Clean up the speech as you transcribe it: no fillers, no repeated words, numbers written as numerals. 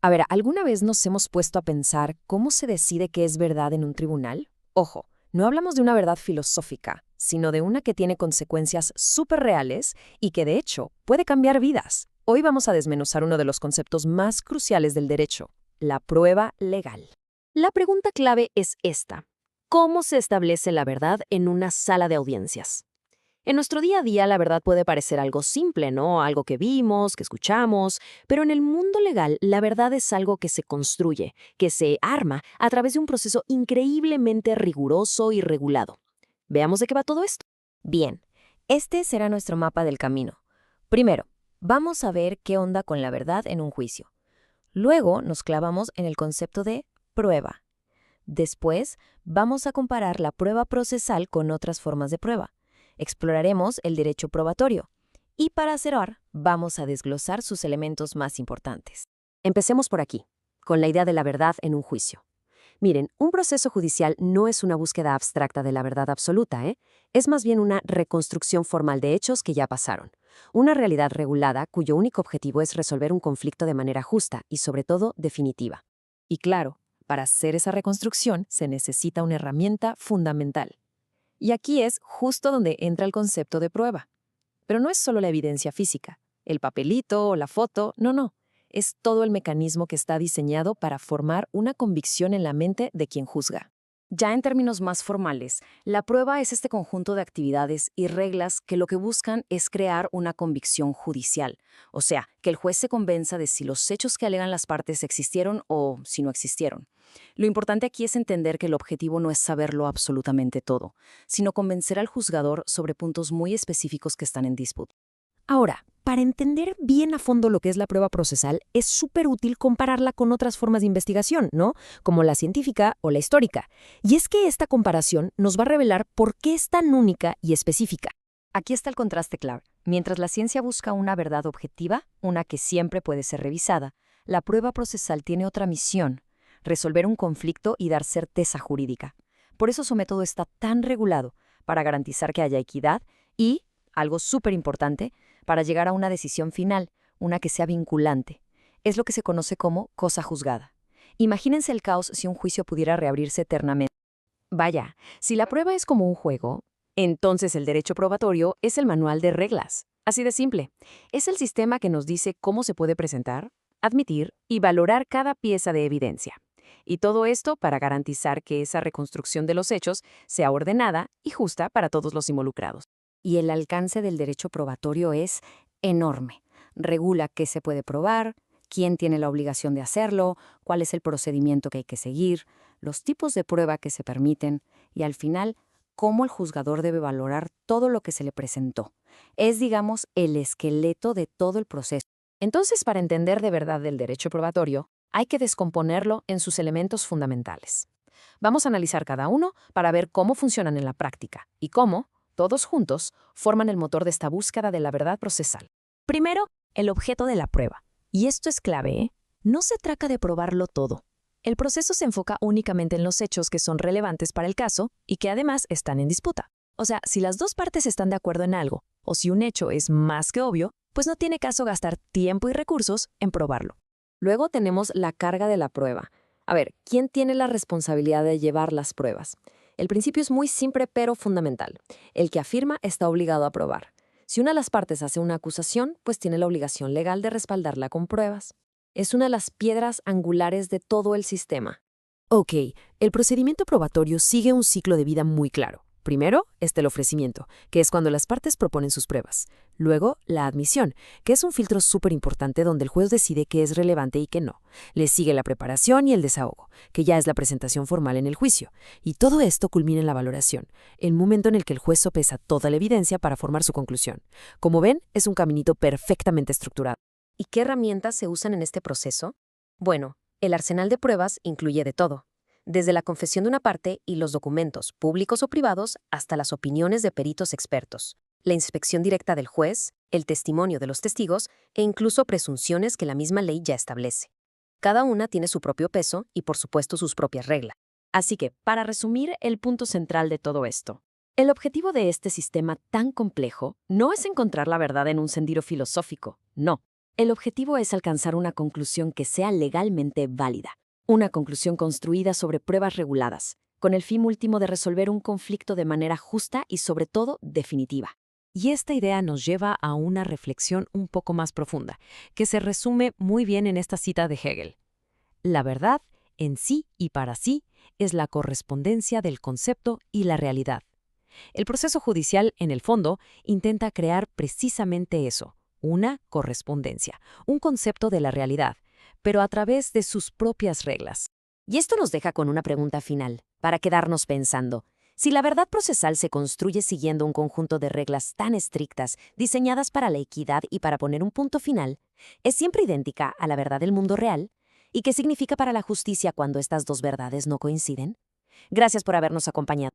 A ver, ¿alguna vez nos hemos puesto a pensar cómo se decide qué es verdad en un tribunal? Ojo, no hablamos de una verdad filosófica, sino de una que tiene consecuencias súper reales y que, de hecho, puede cambiar vidas. Hoy vamos a desmenuzar uno de los conceptos más cruciales del derecho, la prueba legal. La pregunta clave es esta. ¿Cómo se establece la verdad en una sala de audiencias? En nuestro día a día la verdad puede parecer algo simple, ¿no? Algo que vimos, que escuchamos, pero en el mundo legal la verdad es algo que se construye, que se arma a través de un proceso increíblemente riguroso y regulado. Veamos de qué va todo esto. Bien, este será nuestro mapa del camino. Primero, vamos a ver qué onda con la verdad en un juicio. Luego nos clavamos en el concepto de prueba. Después, vamos a comparar la prueba procesal con otras formas de prueba. Exploraremos el derecho probatorio. Y para cerrar, vamos a desglosar sus elementos más importantes. Empecemos por aquí, con la idea de la verdad en un juicio. Miren, un proceso judicial no es una búsqueda abstracta de la verdad absoluta, ¿eh? Es más bien una reconstrucción formal de hechos que ya pasaron. Una realidad regulada cuyo único objetivo es resolver un conflicto de manera justa y, sobre todo, definitiva. Y claro, para hacer esa reconstrucción se necesita una herramienta fundamental. Y aquí es justo donde entra el concepto de prueba. Pero no es solo la evidencia física, el papelito o la foto, no. Es todo el mecanismo que está diseñado para formar una convicción en la mente de quien juzga. Ya en términos más formales, la prueba es este conjunto de actividades y reglas que lo que buscan es crear una convicción judicial, o sea, que el juez se convenza de si los hechos que alegan las partes existieron o si no existieron. Lo importante aquí es entender que el objetivo no es saberlo absolutamente todo, sino convencer al juzgador sobre puntos muy específicos que están en disputa. Ahora, para entender bien a fondo lo que es la prueba procesal, es súper útil compararla con otras formas de investigación, ¿no? Como la científica o la histórica. Y es que esta comparación nos va a revelar por qué es tan única y específica. Aquí está el contraste clave. Mientras la ciencia busca una verdad objetiva, una que siempre puede ser revisada, la prueba procesal tiene otra misión: resolver un conflicto y dar certeza jurídica. Por eso su método está tan regulado, para garantizar que haya equidad y, algo súper importante, para llegar a una decisión final, una que sea vinculante. Es lo que se conoce como cosa juzgada. Imagínense el caos si un juicio pudiera reabrirse eternamente. Vaya, si la prueba es como un juego, entonces el derecho probatorio es el manual de reglas. Así de simple. Es el sistema que nos dice cómo se puede presentar, admitir y valorar cada pieza de evidencia. Y todo esto para garantizar que esa reconstrucción de los hechos sea ordenada y justa para todos los involucrados. Y el alcance del derecho probatorio es enorme. Regula qué se puede probar, quién tiene la obligación de hacerlo, cuál es el procedimiento que hay que seguir, los tipos de prueba que se permiten y, al final, cómo el juzgador debe valorar todo lo que se le presentó. Es, digamos, el esqueleto de todo el proceso. Entonces, para entender de verdad el derecho probatorio, hay que descomponerlo en sus elementos fundamentales. Vamos a analizar cada uno para ver cómo funcionan en la práctica y cómo, todos juntos, forman el motor de esta búsqueda de la verdad procesal. Primero, el objeto de la prueba. Y esto es clave, ¿eh? No se trata de probarlo todo. El proceso se enfoca únicamente en los hechos que son relevantes para el caso y que además están en disputa. O sea, si las dos partes están de acuerdo en algo, o si un hecho es más que obvio, pues no tiene caso gastar tiempo y recursos en probarlo. Luego tenemos la carga de la prueba. A ver, ¿quién tiene la responsabilidad de llevar las pruebas? El principio es muy simple pero fundamental. El que afirma está obligado a probar. Si una de las partes hace una acusación, pues tiene la obligación legal de respaldarla con pruebas. Es una de las piedras angulares de todo el sistema. Ok, el procedimiento probatorio sigue un ciclo de vida muy claro. Primero está el ofrecimiento, que es cuando las partes proponen sus pruebas. Luego, la admisión, que es un filtro súper importante donde el juez decide qué es relevante y qué no. Le sigue la preparación y el desahogo, que ya es la presentación formal en el juicio. Y todo esto culmina en la valoración, el momento en el que el juez sopesa toda la evidencia para formar su conclusión. Como ven, es un caminito perfectamente estructurado. ¿Y qué herramientas se usan en este proceso? Bueno, el arsenal de pruebas incluye de todo, desde la confesión de una parte y los documentos, públicos o privados, hasta las opiniones de peritos expertos, la inspección directa del juez, el testimonio de los testigos e incluso presunciones que la misma ley ya establece. Cada una tiene su propio peso y, por supuesto, sus propias reglas. Así que, para resumir el punto central de todo esto, el objetivo de este sistema tan complejo no es encontrar la verdad en un sendero filosófico, no. El objetivo es alcanzar una conclusión que sea legalmente válida, una conclusión construida sobre pruebas reguladas, con el fin último de resolver un conflicto de manera justa y sobre todo definitiva. Y esta idea nos lleva a una reflexión un poco más profunda, que se resume muy bien en esta cita de Hegel. La verdad, en sí y para sí, es la correspondencia del concepto y la realidad. El proceso judicial, en el fondo, intenta crear precisamente eso, una correspondencia, un concepto de la realidad, pero a través de sus propias reglas. Y esto nos deja con una pregunta final, para quedarnos pensando. Si la verdad procesal se construye siguiendo un conjunto de reglas tan estrictas, diseñadas para la equidad y para poner un punto final, ¿es siempre idéntica a la verdad del mundo real? ¿Y qué significa para la justicia cuando estas dos verdades no coinciden? Gracias por habernos acompañado.